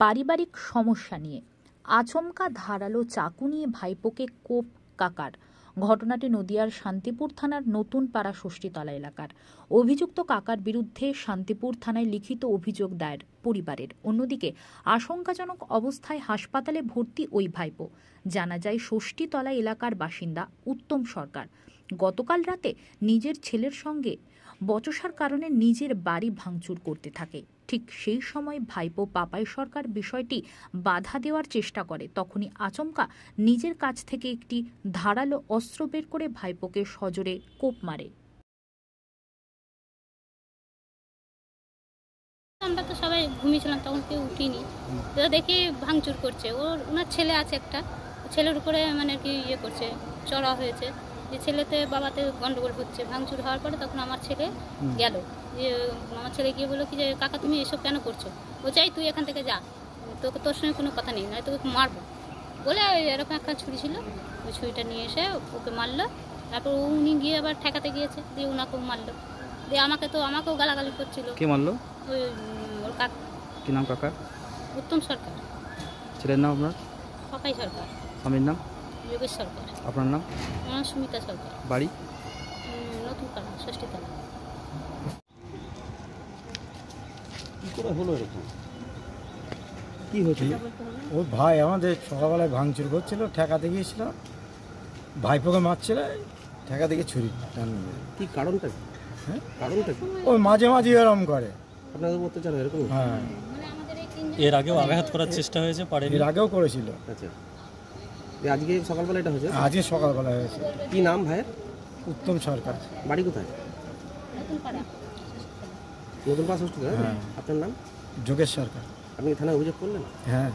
পারিবারিক সমস্যা নিয়ে আচমকা ধারালো চাকু নিয়ে ভাইপোকে কোপ কাকার। ঘটনাটি নদিয়ার শান্তিপুর থানার নতুন পাড়া ষষ্ঠীতলা এলাকার। অভিযুক্ত কাকার বিরুদ্ধে শান্তিপুর থানায় লিখিত অভিযোগ দায়ের পরিবারের। অন্যদিকে আশঙ্কাজনক অবস্থায় হাসপাতালে ভর্তি ওই ভাইপো। জানা যায় ষষ্ঠীতলা এলাকার বাসিন্দা উত্তম সরকার গতকাল রাতে নিজের ছেলের সঙ্গে বচসার কারণে নিজের বাড়ি ভাঙচুর করতে থাকে। ঠিক সেই সময় ভাইপো পাপাই সরকার বিষয়টি বাধা দেওয়ার চেষ্টা করে। তখনই আচমকা নিজের কাছ থেকে একটি ধারালো অস্ত্র বের করে ভাইপোকে সজোরে কোপ মারে। আমরা তো সবাই ঘুমিয়েছিলাম, তখন কেউ উঠিনি। তো দেখি ভাঙচুর করছে। ওনার ছেলে আছে একটা, ছেলের উপরে মানে কি করছে, চড়া হয়েছে। যে ছেলেতে বাবাতে গন্ডগোল হচ্ছে। ভাঙচুর হওয়ার পরে তখন আমার ছেলে গেল, যে আমার ছেলে গিয়ে বললো কি যে কাকা তুমি এসব কেন করছো? ও চাই তুই এখান থেকে যা, তোর সঙ্গে কোনো কথা নেই, নয় তোকে মারবো বলে এরকম একটা ছুরি ছিল, ওই ছুরিটা নিয়ে এসে ওকে মারলো। তারপর উনি গিয়ে আবার ঠেকাতে গিয়েছে, দিয়ে ওনাকেও মারলো, দিয়ে আমাকেও গালাগালি করছিল। কে মারলো? ওই ওর কাকা। কি নাম কাকার? উত্তম সরকার। ছেলের নাম আপনার? পাপাই সরকার। স্বামীর নাম? যোগেশ সরকার। আপনার নাম? আমার সুমিতা সরকার। বাড়ি? নতুন পাড়া ষষ্ঠীতলা। কি করে হলো এরকম? কি হয়েছিল? ওই ভাই আমাদের সকালবেলায় ভাঙচুর করছিল, ঠেকাতে গিয়েছিল, ভাইপোকে মারছিল, ঠেকাতে গিয়ে ছুরি টান মেরে। কি কারণটা কি? হ্যাঁ, কারণটা কি? ওই মাঝে মাঝে এরকম করে। আপনাদের অত্যাচার এরকম? হ্যাঁ, এর আগেও আঘাত করার চেষ্টা হয়েছে, পারেনি? এর আগেও করেছিল। আচ্ছা, আজকে সকালবেলা এটা হয়েছে? আজকে সকালবেলা হয়েছে। কি নাম ভাইয়ের? উত্তম সরকার। বাড়ি কোথায়? নতুন পাড়া। নতুন পাড়া ষষ্ঠীতলা। হ্যাঁ। আপনার নাম? যোগেশ সরকার। আপনি থানায় অভিযোগ করলেন? হ্যাঁ।